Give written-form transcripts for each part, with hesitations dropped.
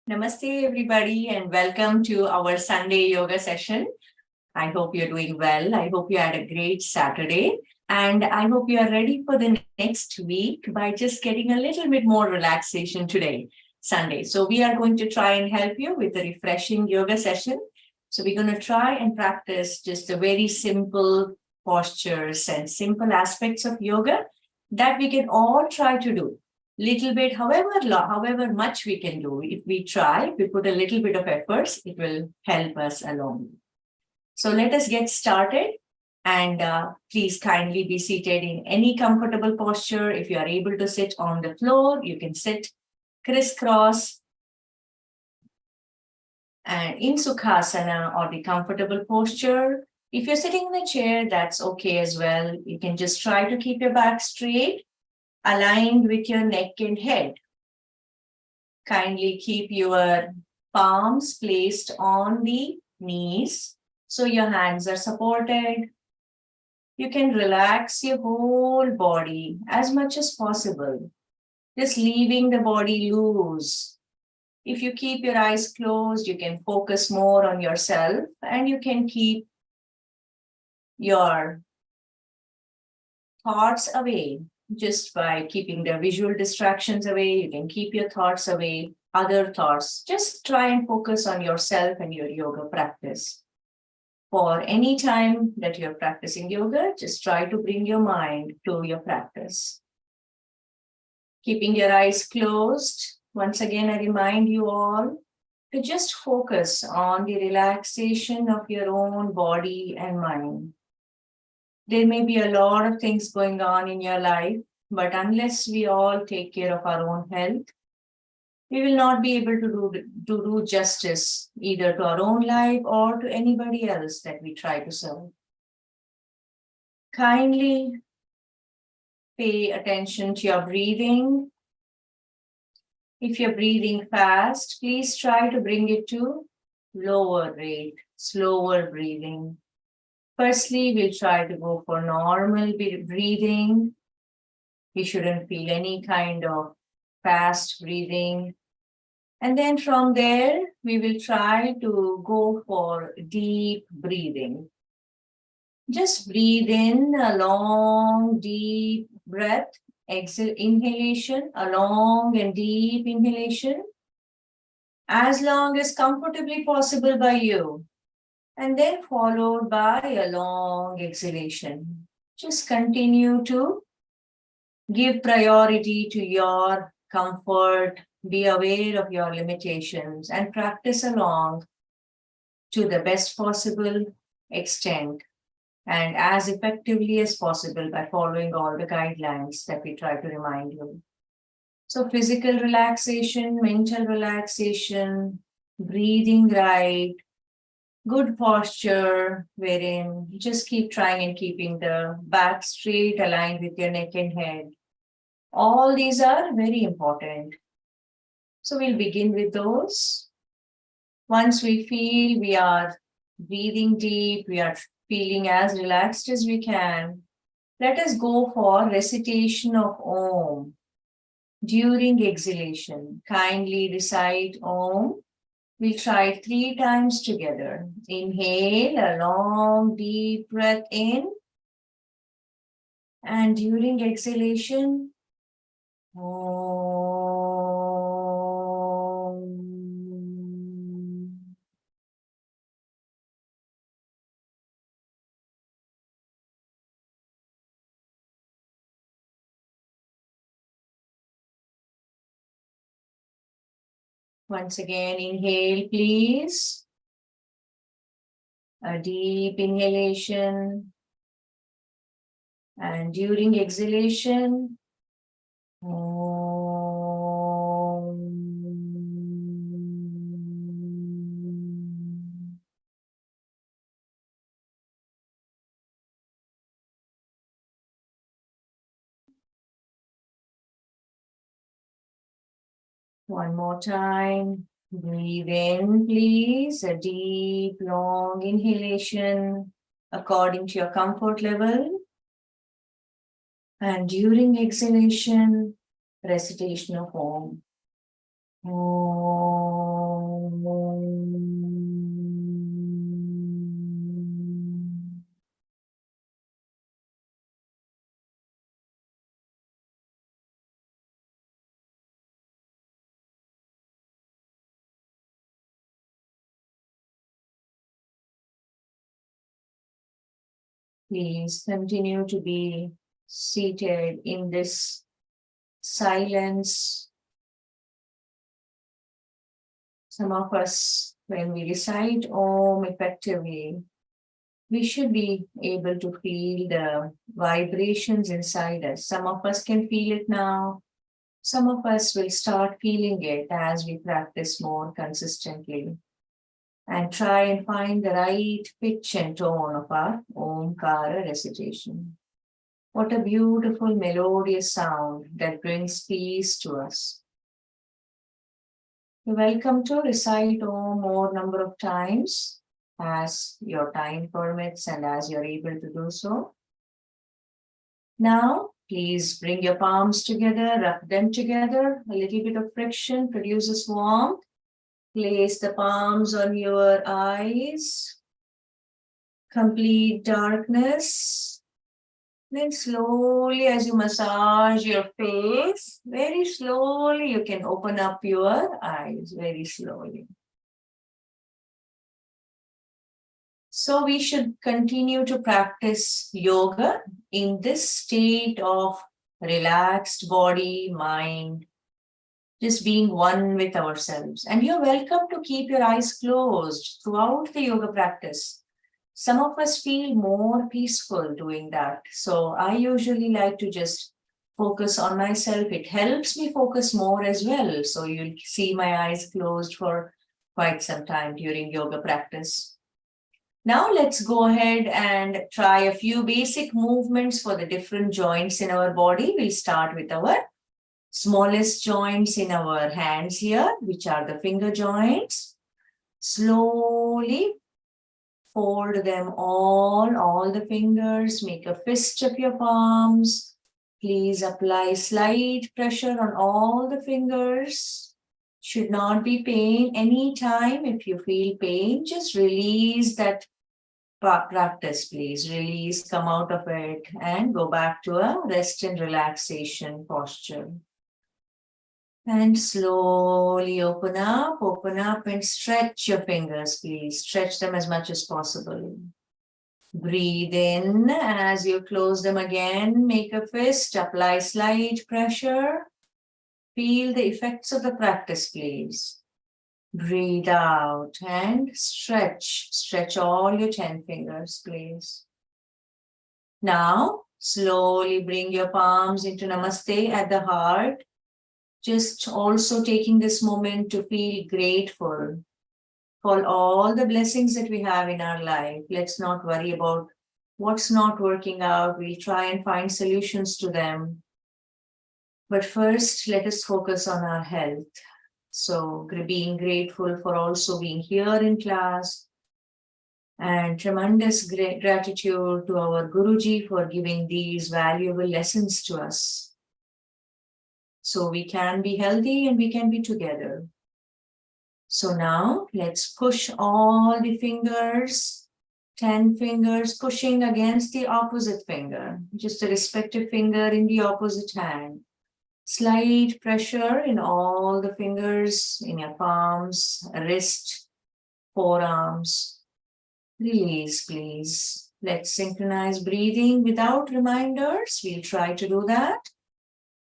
Namaste, everybody, and welcome to our Sunday yoga session. I hope you're doing well. I hope you had a great Saturday. And I hope you are ready for the next week by just getting a little bit more relaxation today, Sunday. So, we are going to try and help you with a refreshing yoga session. So, we're going to try and practice just the very simple postures and simple aspects of yoga that we can all try to do little bit, however much we can do. If we try, we put a little bit of efforts, it will help us along. So let us get started, and please kindly be seated in any comfortable posture. If you are able to sit on the floor, you can sit crisscross and in Sukhasana or the comfortable posture. If you're sitting in a chair, that's okay as well. You can just try to keep your back straight, aligned with your neck and head. Kindly keep your palms placed on the knees so your hands are supported. You can relax your whole body as much as possible, just leaving the body loose. If you keep your eyes closed, you can focus more on yourself and you can keep your thoughts away. Just by keeping the visual distractions away, you can keep your thoughts away, other thoughts. Just try and focus on yourself and your yoga practice. For any time that you're practicing yoga, just try to bring your mind to your practice. Keeping your eyes closed, once again, I remind you all to just focus on the relaxation of your own body and mind. There may be a lot of things going on in your life, but unless we all take care of our own health, we will not be able to do justice either to our own life or to anybody else that we try to serve. Kindly pay attention to your breathing. If you're breathing fast, please try to bring it to lower rate, slower breathing. Firstly, we'll try to go for normal breathing. We shouldn't feel any kind of fast breathing. And then from there, we will try to go for deep breathing. Just breathe in a long, deep breath, inhalation, a long and deep inhalation, as long as comfortably possible by you. And then followed by a long exhalation. Just continue to give priority to your comfort, be aware of your limitations, and practice along to the best possible extent and as effectively as possible by following all the guidelines that we try to remind you. So physical relaxation, mental relaxation, breathing right, good posture, wherein you just keep trying and keeping the back straight, aligned with your neck and head. All these are very important. So we'll begin with those. Once we feel we are breathing deep, we are feeling as relaxed as we can, let us go for recitation of Om. During exhalation, kindly recite Om. We'll try it 3 times together. Inhale, a long, deep breath in. And during exhalation, Om. Once again, inhale, please. A deep inhalation. And during exhalation, one more time. Breathe in, please. A deep, long inhalation according to your comfort level. And during exhalation, recitation of Om. Om. Please continue to be seated in this silence. Some of us, when we recite Om effectively, we should be able to feel the vibrations inside us. Some of us can feel it now. Some of us will start feeling it as we practice more consistently. And try and find the right pitch and tone of our Omkara recitation. What a beautiful melodious sound that brings peace to us. You're welcome to recite Om more number of times as your time permits and as you're able to do so. Now, please bring your palms together, rub them together. A little bit of friction produces warmth. Place the palms on your eyes. Complete darkness. Then slowly, as you massage your face, very slowly you can open up your eyes, very slowly. So we should continue to practice yoga in this state of relaxed body, mind, just being one with ourselves. And you're welcome to keep your eyes closed throughout the yoga practice. Some of us feel more peaceful doing that. So I usually like to just focus on myself. It helps me focus more as well. So you'll see my eyes closed for quite some time during yoga practice. Now let's go ahead and try a few basic movements for the different joints in our body. We'll start with our smallest joints in our hands here, which are the finger joints. Slowly fold them all the fingers, make a fist of your palms. Please apply slight pressure on all the fingers. Should not be pain. Anytime if you feel pain, just release that practice, please. Release, come out of it and go back to a rest and relaxation posture. And slowly open up and stretch your fingers, please. Stretch them as much as possible. Breathe in as you close them again. Make a fist, apply slight pressure. Feel the effects of the practice, please. Breathe out and stretch. Stretch all your 10 fingers, please. Now, slowly bring your palms into Namaste at the heart. Just also taking this moment to feel grateful for all the blessings that we have in our life. Let's not worry about what's not working out. We'll try and find solutions to them. But first, let us focus on our health. So being grateful for also being here in class, and tremendous gratitude to our Guruji for giving these valuable lessons to us. So we can be healthy and we can be together. So now let's push all the fingers, 10 fingers, pushing against the opposite finger, just a respective finger in the opposite hand. Slight pressure in all the fingers, in your palms, wrist, forearms. Release, please. Let's synchronize breathing without reminders. We'll try to do that.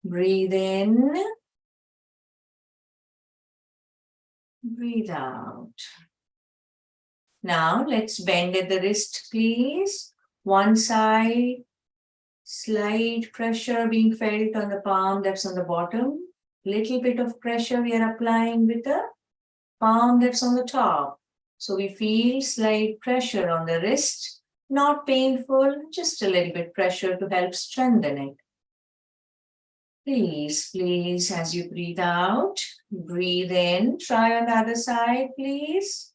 Breathe in. Breathe out. Now let's bend at the wrist, please. One side. Slight pressure being felt on the palm that's on the bottom. Little bit of pressure we are applying with the palm that's on the top. So we feel slight pressure on the wrist. Not painful, just a little bit pressure to help strengthen it. Release, please, as you breathe out. Breathe in. Try on the other side, please.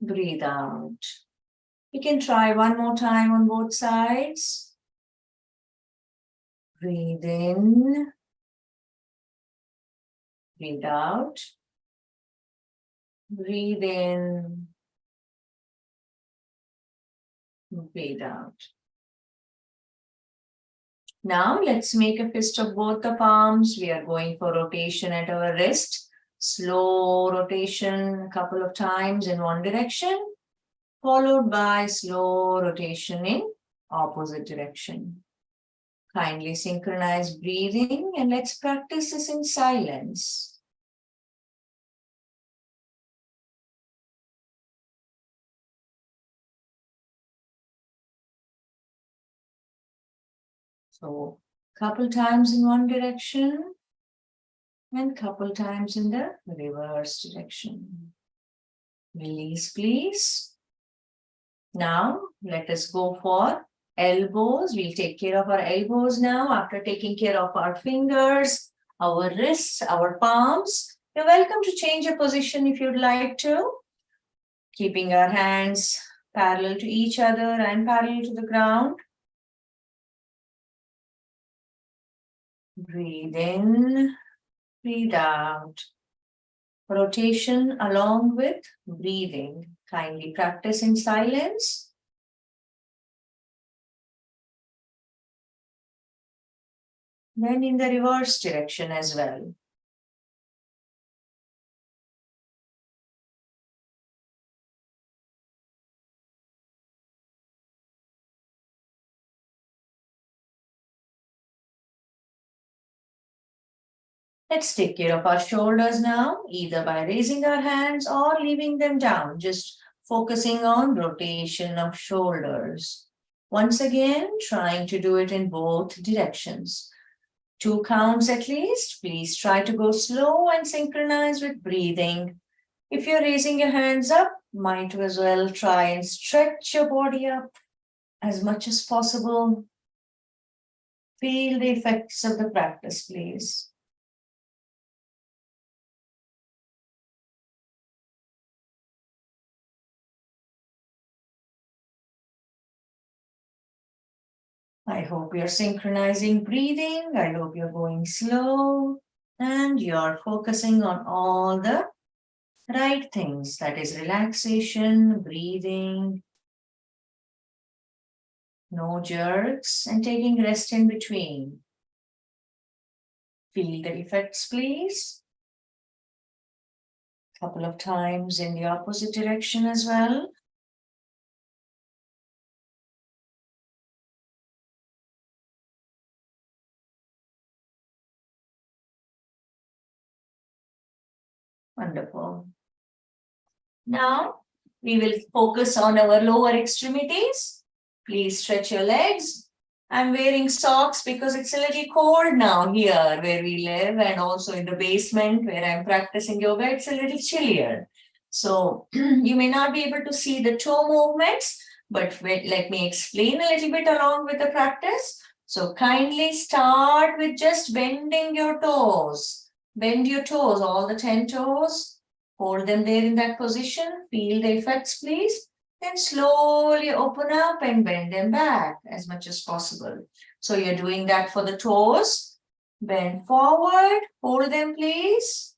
Breathe out. You can try one more time on both sides. Breathe in. Breathe out. Breathe in. Breathe out. Now let's make a fist of both the palms. We are going for rotation at our wrist. Slow rotation a couple of times in one direction. followed by slow rotation in opposite direction. Kindly synchronize breathing and let's practice this in silence. So, couple times in one direction and couple times in the reverse direction. Release, please. Now, let us go for elbows. We'll take care of our elbows now after taking care of our fingers, our wrists, our palms. You're welcome to change your position if you'd like to. Keeping our hands parallel to each other and parallel to the ground. Breathe in, breathe out. Rotation along with breathing. Kindly practice in silence. Then in the reverse direction as well. Let's take care of our shoulders now, either by raising our hands or leaving them down, just focusing on rotation of shoulders. Once again, trying to do it in both directions. 2 counts at least. Please try to go slow and synchronize with breathing. If you're raising your hands up, might as well try and stretch your body up as much as possible. Feel the effects of the practice, please. I hope you're synchronizing breathing. I hope you're going slow and you're focusing on all the right things. That is relaxation, breathing, no jerks, and taking rest in between. Feel the effects, please. A couple of times in the opposite direction as well. Wonderful. Now, we will focus on our lower extremities. Please stretch your legs. I'm wearing socks because it's a little cold now here where we live, and also in the basement where I'm practicing yoga, it's a little chillier. So you may not be able to see the toe movements, but let me explain a little bit along with the practice. So kindly start with just bending your toes. Bend your toes, all the 10 toes. Hold them there in that position. Feel the effects, please. Then slowly open up and bend them back as much as possible. So you're doing that for the toes. Bend forward, hold them, please.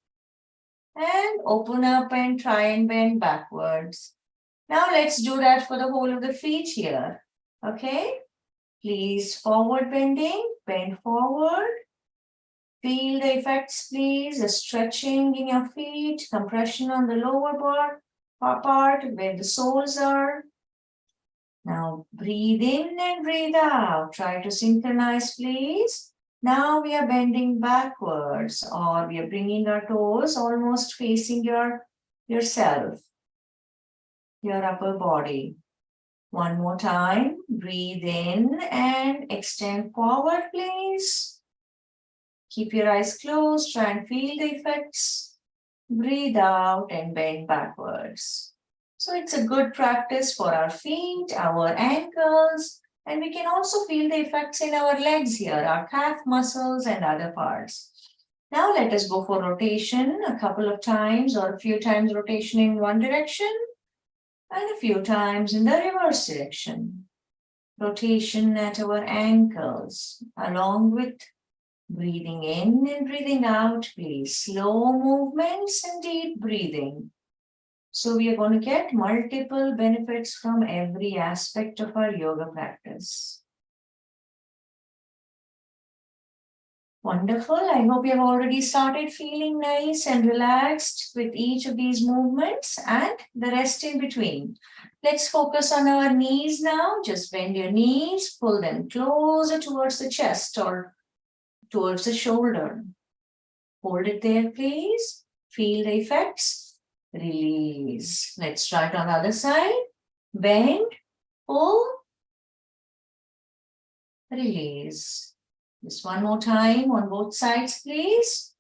And open up and try and bend backwards. Now let's do that for the whole of the feet here. Okay? Please forward bending, bend forward. Feel the effects, please. The stretching in your feet, compression on the lower part where the soles are. Now breathe in and breathe out. Try to synchronize, please. Now we are bending backwards, or we are bringing our toes almost facing yourself, your upper body. One more time. Breathe in and extend forward, please. Keep your eyes closed, try and feel the effects. Breathe out and bend backwards. So it's a good practice for our feet, our ankles, and we can also feel the effects in our legs here, our calf muscles and other parts. Now let us go for rotation a couple of times or a few times rotation in one direction and a few times in the reverse direction. Rotation at our ankles along with breathing in and breathing out, please. Slow movements and deep breathing. So we are going to get multiple benefits from every aspect of our yoga practice. Wonderful. I hope you have already started feeling nice and relaxed with each of these movements and the rest in between. Let's focus on our knees now. Just bend your knees, pull them closer towards the chest or towards the shoulder. Hold it there, please. Feel the effects. Release. Let's try it on the other side. Bend, pull, release. Just one more time on both sides, please.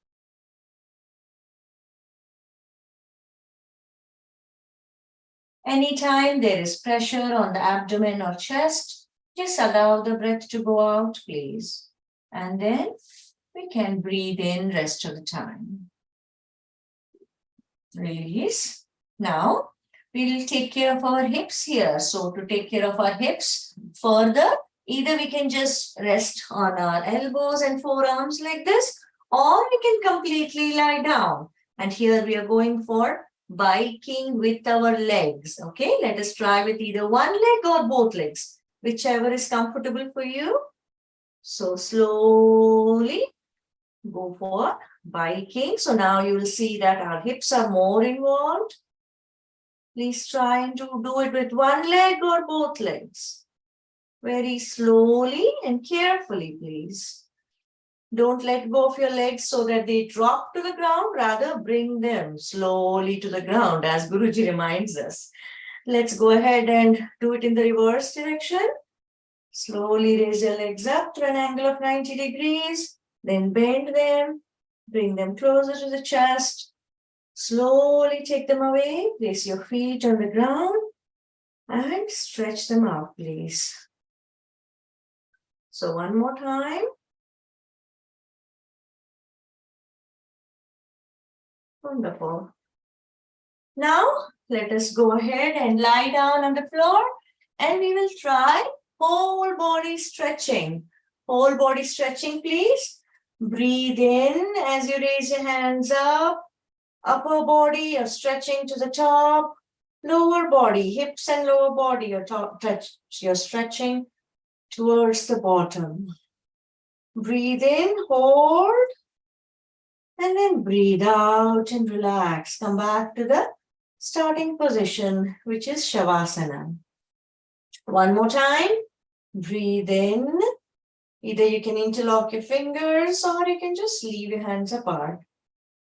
Anytime there is pressure on the abdomen or chest, just allow the breath to go out, please. And then we can breathe in rest of the time. Release. Now, we'll take care of our hips here. So to take care of our hips further, either we can just rest on our elbows and forearms like this, or we can completely lie down. And here we are going for biking with our legs. Okay, let us try with either one leg or both legs, whichever is comfortable for you. So slowly go for biking. So now you will see that our hips are more involved. Please try and do it with one leg or both legs. Very slowly and carefully, please. Don't let go of your legs so that they drop to the ground. Rather, bring them slowly to the ground, as Guruji reminds us. Let's go ahead and do it in the reverse direction. Slowly raise your legs up to an angle of 90 degrees. Then bend them. Bring them closer to the chest. Slowly take them away. Place your feet on the ground and stretch them out, please. So one more time. Wonderful. Now, let us go ahead and lie down on the floor and we will try whole body stretching. Whole body stretching, please. Breathe in as you raise your hands up. Upper body, you're stretching to the top. Lower body, hips and lower body, you're stretching towards the bottom. Breathe in, hold. And then breathe out and relax. Come back to the starting position, which is Shavasana. One more time. Breathe in. Either you can interlock your fingers or you can just leave your hands apart.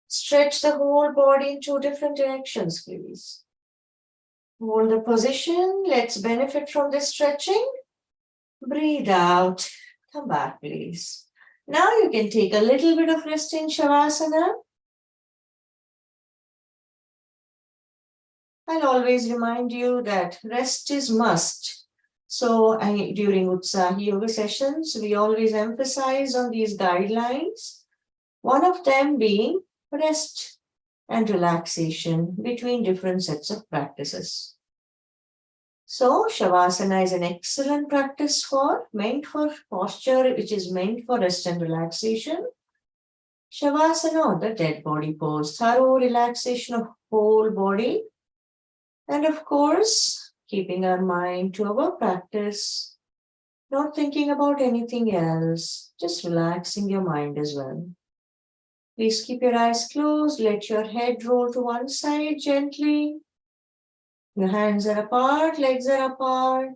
Stretch the whole body in two different directions, please. Hold the position. Let's benefit from this stretching. Breathe out. Come back, please. Now you can take a little bit of rest in Shavasana. I'll always remind you that rest is must. So during Utsahi Yoga sessions, we always emphasize on these guidelines. One of them being rest and relaxation between different sets of practices. So Shavasana is an excellent practice meant for posture, which is meant for rest and relaxation. Shavasana, or the dead body pose, thorough relaxation of whole body. And of course, keeping our mind to our practice, not thinking about anything else, just relaxing your mind as well. Please keep your eyes closed, let your head roll to one side gently. Your hands are apart, legs are apart.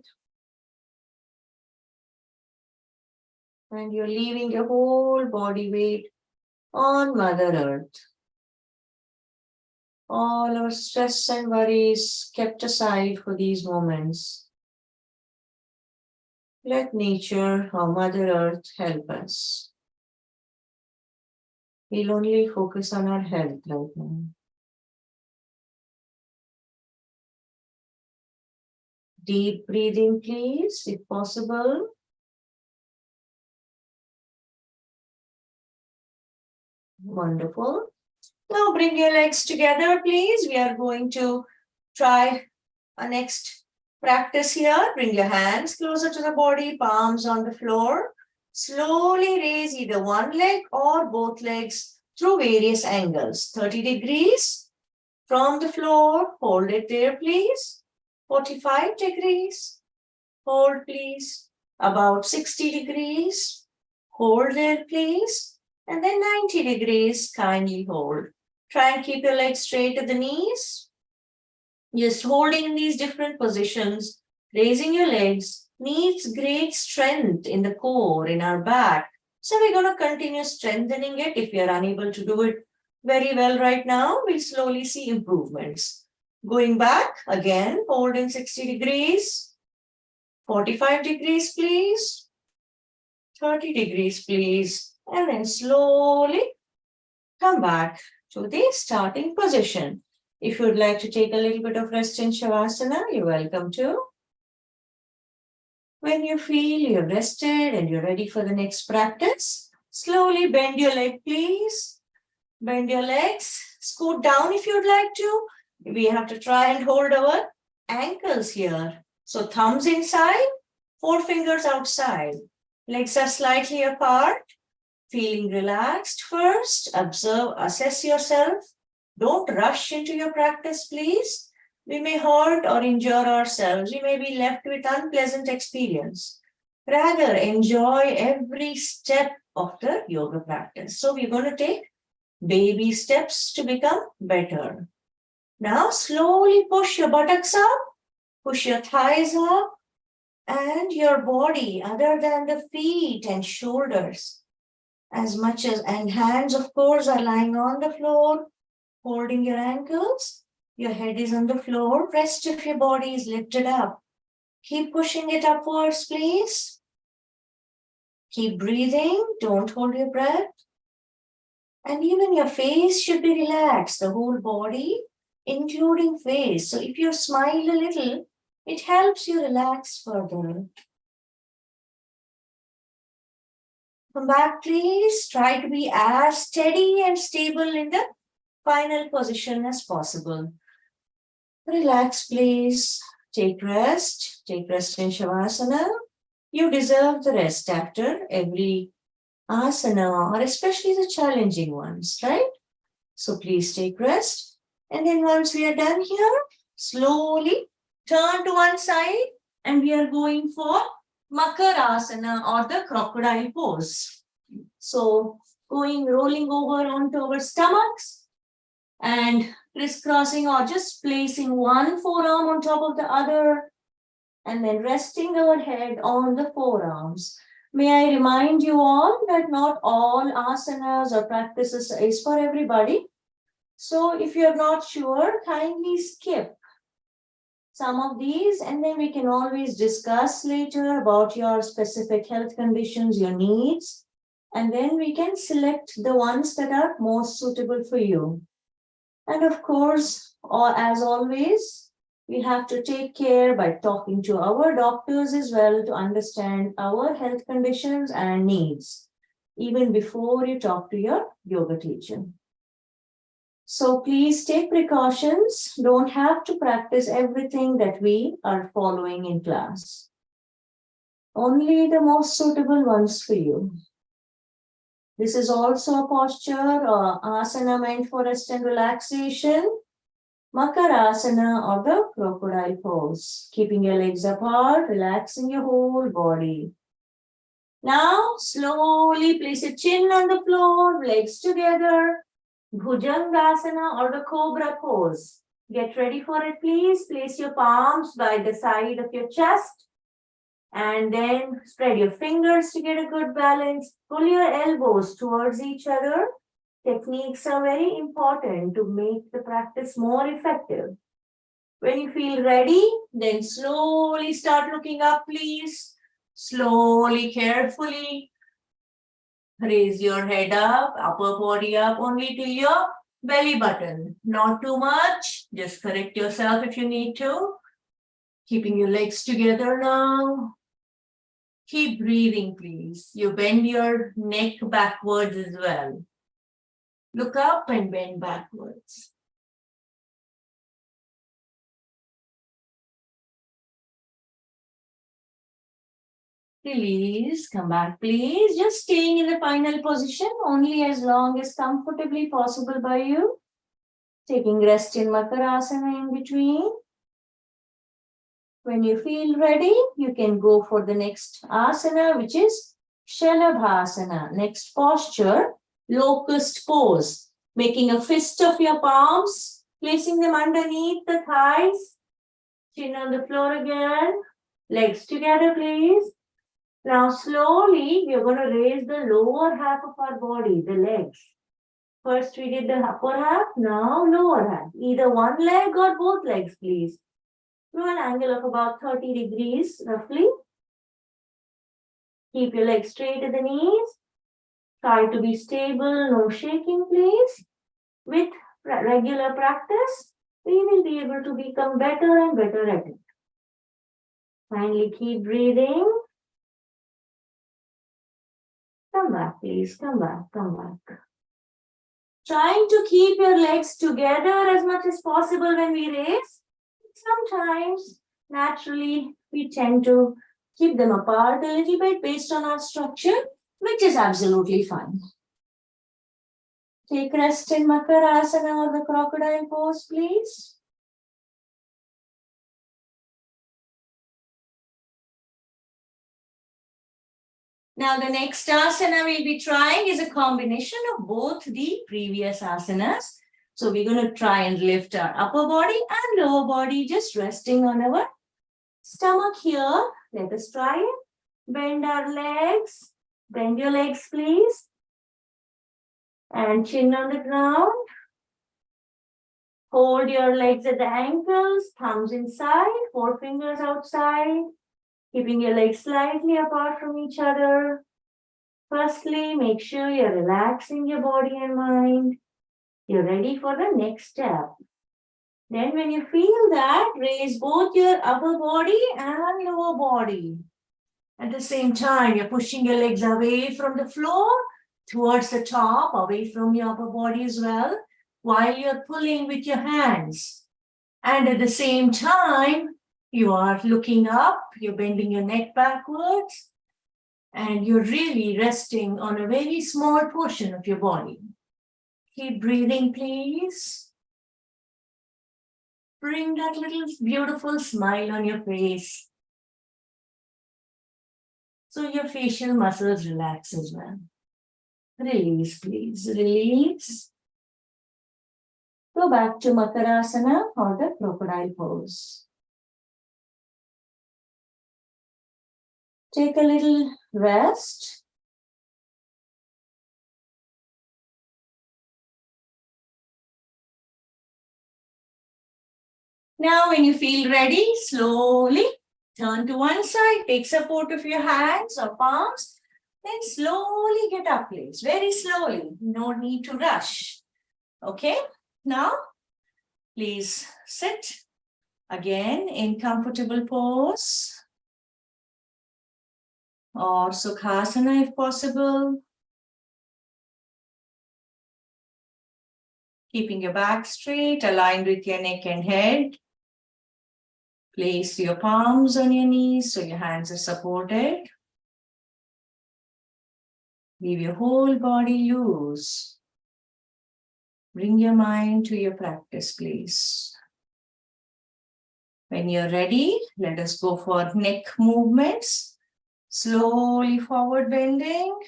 And you're leaving your whole body weight on Mother Earth. All our stress and worries kept aside for these moments. Let nature or Mother Earth help us. We'll only focus on our health right now. Deep breathing, please, if possible. Wonderful. Now bring your legs together, please. We are going to try a next practice here. Bring your hands closer to the body, palms on the floor. Slowly raise either one leg or both legs through various angles. 30 degrees from the floor. Hold it there, please. 45 degrees. Hold, please. About 60 degrees. Hold there, please. And then 90 degrees. Kindly hold. Try and keep your legs straight at the knees. Just holding in these different positions, raising your legs needs great strength in the core, in our back. So we're going to continue strengthening it. If you're unable to do it very well right now, we'll slowly see improvements. Going back again, hold in 60 degrees, 45 degrees, please, 30 degrees, please, and then slowly come back to the starting position. If you'd like to take a little bit of rest in Shavasana, you're welcome to. When you feel you're rested and you're ready for the next practice, slowly bend your leg, please. Bend your legs, scoot down if you'd like to. We have to try and hold our ankles here. So thumbs inside, forefingers outside. Legs are slightly apart. Feeling relaxed first. Observe, assess yourself. Don't rush into your practice, please. We may hurt or injure ourselves. We may be left with unpleasant experience. Rather, enjoy every step of the yoga practice. So we're going to take baby steps to become better. Now, slowly push your buttocks up, push your thighs up, and your body, other than the feet and shoulders, and hands, of course, are lying on the floor, holding your ankles. Your head is on the floor. Rest of your body is lifted up. Keep pushing it upwards, please. Keep breathing. Don't hold your breath. And even your face should be relaxed, the whole body, including face. So if you smile a little, it helps you relax further. Come back, please. Try to be as steady and stable in the final position as possible. Relax, please. Take rest. Take rest in Shavasana. You deserve the rest after every asana, or especially the challenging ones, right? So please take rest. And then once we are done here, slowly turn to one side and we are going for Makarasana, or the crocodile pose. So rolling over onto our stomachs and crisscrossing or just placing one forearm on top of the other and then resting our head on the forearms. May I remind you all that not all asanas or practices is for everybody. So if you're not sure, kindly skip some of these and then we can always discuss later about your specific health conditions, your needs, and then we can select the ones that are most suitable for you. And of course, as always, we have to take care by talking to our doctors as well to understand our health conditions and needs, even before you talk to your yoga teacher. So please take precautions. Don't have to practice everything that we are following in class. Only the most suitable ones for you. This is also a posture, asana meant for rest and relaxation. Makarasana, or the crocodile pose. Keeping your legs apart, relaxing your whole body. Now, slowly place your chin on the floor, legs together. Bhujangasana, or the cobra pose. Get ready for it, please. Place your palms by the side of your chest. And then spread your fingers to get a good balance. Pull your elbows towards each other. Techniques are very important to make the practice more effective. When you feel ready, then slowly start looking up, please. Slowly, carefully. Raise your head up, upper body up, only till your belly button. Not too much. Just correct yourself if you need to. Keeping your legs together now. Keep breathing, please. You bend your neck backwards as well. Look up and bend backwards. Release, come back, please. Just staying in the final position only as long as comfortably possible by you. Taking rest in Makarasana in between. When you feel ready, you can go for the next asana, which is Shalabhasana. Next posture, locust pose. Making a fist of your palms Placing them underneath the thighs. Chin on the floor again. Legs together, please. Now slowly, we are going to raise the lower half of our body, the legs. First we did the upper half, now lower half. Either one leg or both legs, please. To an angle of about 30 degrees, roughly. Keep your legs straight at the knees. Try to be stable, no shaking, please. With regular practice, we will be able to become better and better at it. Finally, keep breathing. Come back, please. Come back, come back. Trying to keep your legs together as much as possible when we raise. Sometimes, naturally, we tend to keep them apart a little bit based on our structure, which is absolutely fine. Take rest in Makarasana or the crocodile pose, please. Now, the next asana we'll be trying is a combination of both the previous asanas. So, we're going to try and lift our upper body and lower body, just resting on our stomach here. Let us try it. Bend our legs. Bend your legs, please. And chin on the ground. Hold your legs at the ankles, thumbs inside, forefingers outside. Keeping your legs slightly apart from each other. Firstly, make sure you're relaxing your body and mind. You're ready for the next step. Then when you feel that, raise both your upper body and lower body. At the same time, you're pushing your legs away from the floor, towards the top, away from your upper body as well, while you're pulling with your hands. And at the same time, you are looking up, you're bending your neck backwards, and you're really resting on a very small portion of your body. Keep breathing, please. Bring that little beautiful smile on your face. So your facial muscles relax as well. Release, please. Release. Go back to Makarasana or the crocodile pose. Take a little rest. Now, when you feel ready, slowly turn to one side, take support of your hands or palms, then slowly get up, please. Very slowly. No need to rush. Okay? Now, please sit again in comfortable pose. Or Sukhasana if possible. Keeping your back straight, aligned with your neck and head. Place your palms on your knees so your hands are supported. Leave your whole body loose. Bring your mind to your practice, please. When you're ready, let us go for neck movements. Slowly forward bending.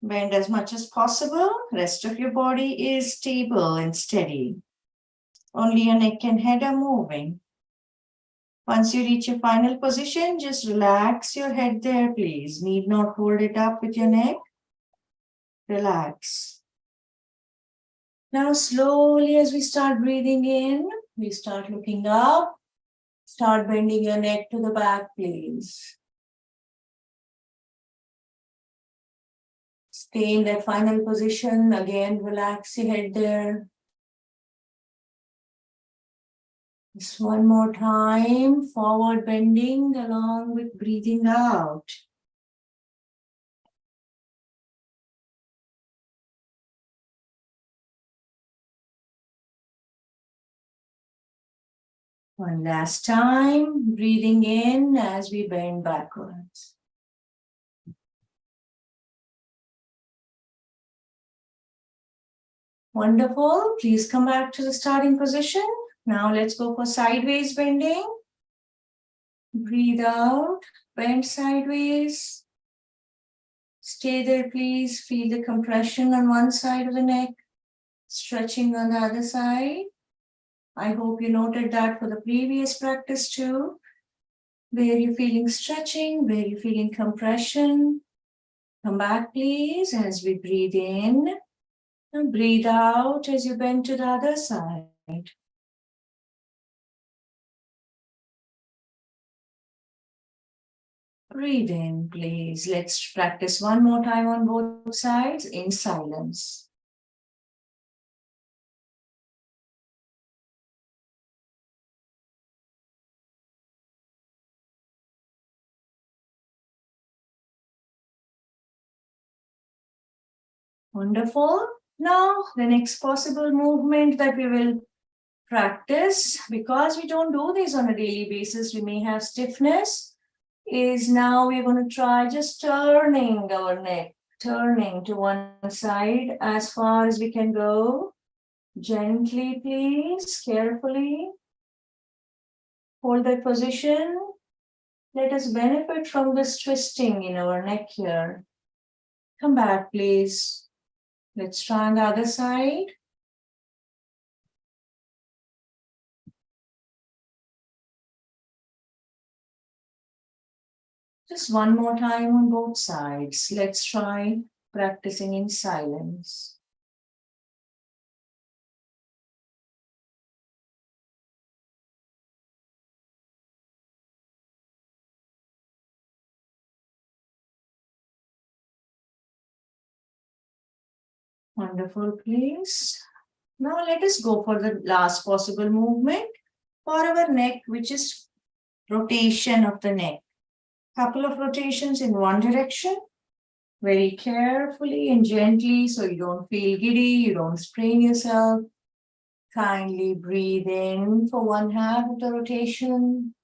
Bend as much as possible. Rest of your body is stable and steady. Only your neck and head are moving. Once you reach your final position, just relax your head there, please. Need not hold it up with your neck. Relax. Now slowly as we start breathing in, we start looking up. Start bending your neck to the back, please. Stay in that final position. Again, relax your head there. Just one more time, forward bending along with breathing out. One last time, breathing in as we bend backwards. Wonderful. Please come back to the starting position. Now let's go for sideways bending. Breathe out, bend sideways. Stay there, please. Feel the compression on one side of the neck. Stretching on the other side. I hope you noted that for the previous practice too. Where you're feeling stretching, where you're feeling compression. Come back, please, as we breathe in. And breathe out as you bend to the other side. Breathe in, please. Let's practice one more time on both sides in silence. Wonderful. Now, the next possible movement that we will practice, because we don't do this on a daily basis, we may have stiffness, is now we're going to try just turning our neck, turning to one side as far as we can go. Gently, please, carefully. Hold that position. Let us benefit from this twisting in our neck here. Come back, please. Let's try on the other side. Just one more time on both sides. Let's try practicing in silence. Wonderful, please. Now let us go for the last possible movement for our neck, which is rotation of the neck. Couple of rotations in one direction, very carefully and gently so you don't feel giddy, you don't strain yourself. Kindly breathe in for one half of the rotation.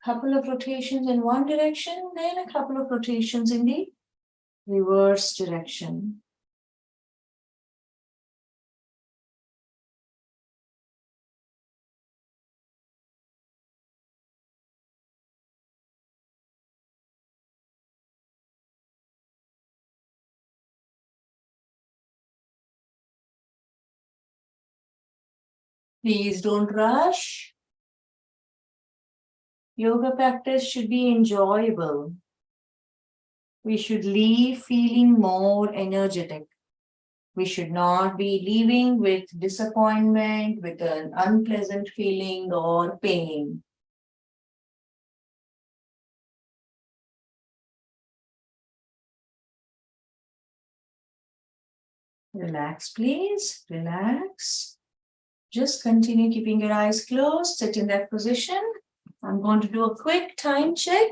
Couple of rotations in one direction, then a couple of rotations in the reverse direction. Please don't rush. Yoga practice should be enjoyable. We should leave feeling more energetic. We should not be leaving with disappointment, with an unpleasant feeling or pain. Relax, please. Relax. Just continue keeping your eyes closed. Sit in that position. I'm going to do a quick time check.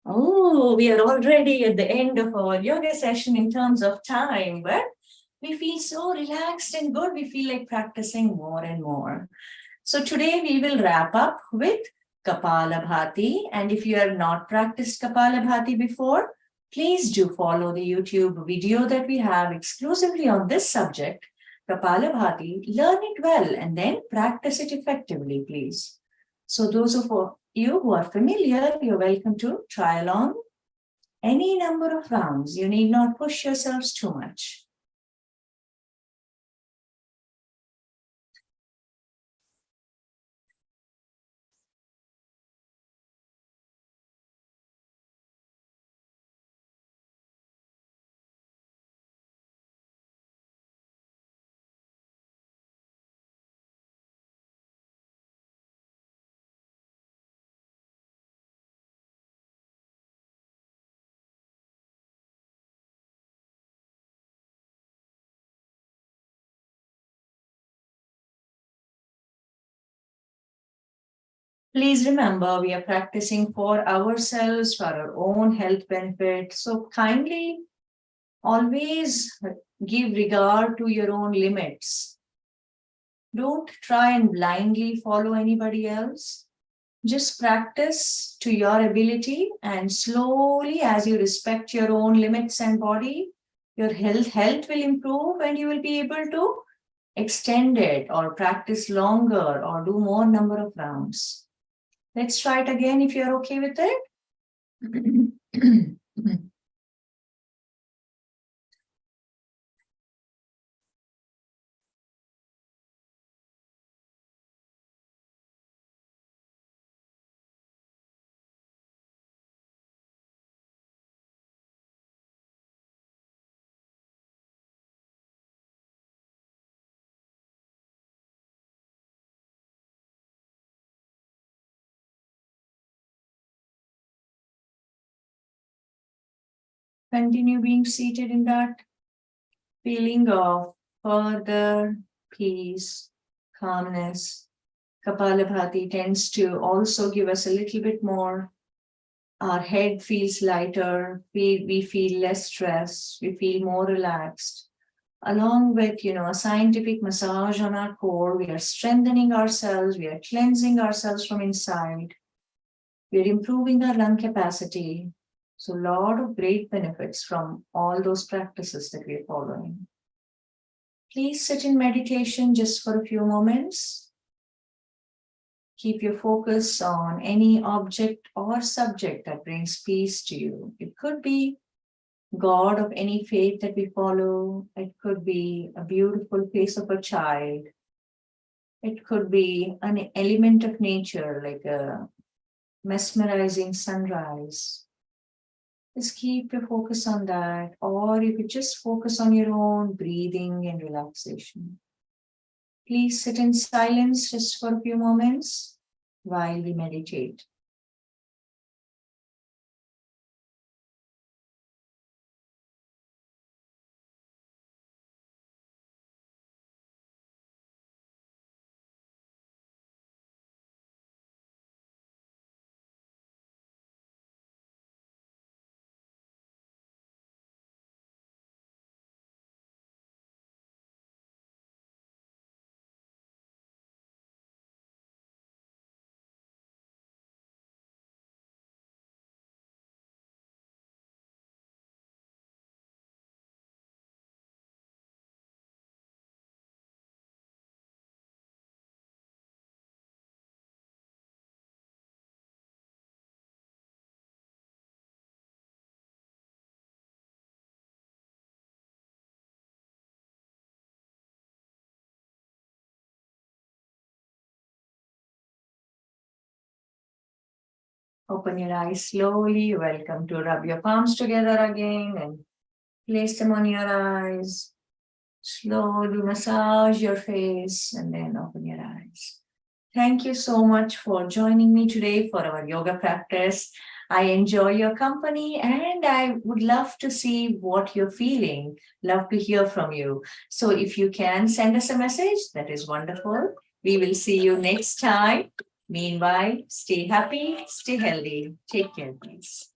Oh, we are already at the end of our yoga session in terms of time, but we feel so relaxed and good. We feel like practicing more and more. So today we will wrap up with Kapalabhati. And if you have not practiced Kapalabhati before, please do follow the YouTube video that we have exclusively on this subject, Kapalabhati. Learn it well and then practice it effectively, please. So those of you who are familiar, you're welcome to try along any number of rounds. You need not push yourselves too much. Please remember, we are practicing for ourselves, for our own health benefit. So kindly always give regard to your own limits. Don't try and blindly follow anybody else. Just practice to your ability, and slowly, as you respect your own limits and body, your health will improve and you will be able to extend it or practice longer or do more number of rounds. Let's try it again if you're okay with it. Continue being seated in that feeling of further peace, calmness. Kapalabhati tends to also give us a little bit more. Our head feels lighter, we feel less stress, we feel more relaxed. Along with, a scientific massage on our core, we are strengthening ourselves, we are cleansing ourselves from inside. We are improving our lung capacity. So a lot of great benefits from all those practices that we are following. Please sit in meditation just for a few moments. Keep your focus on any object or subject that brings peace to you. It could be God of any faith that we follow. It could be a beautiful face of a child. It could be an element of nature like a mesmerizing sunrise. Just keep your focus on that, or you could just focus on your own breathing and relaxation. Please sit in silence just for a few moments while we meditate. Open your eyes slowly. Welcome to rub your palms together again and place them on your eyes. Slowly massage your face and then open your eyes. Thank you so much for joining me today for our yoga practice. I enjoy your company and I would love to see what you're feeling. Love to hear from you. So if you can send us a message, that is wonderful. We will see you next time. Meanwhile, stay happy, stay healthy. Take care, please.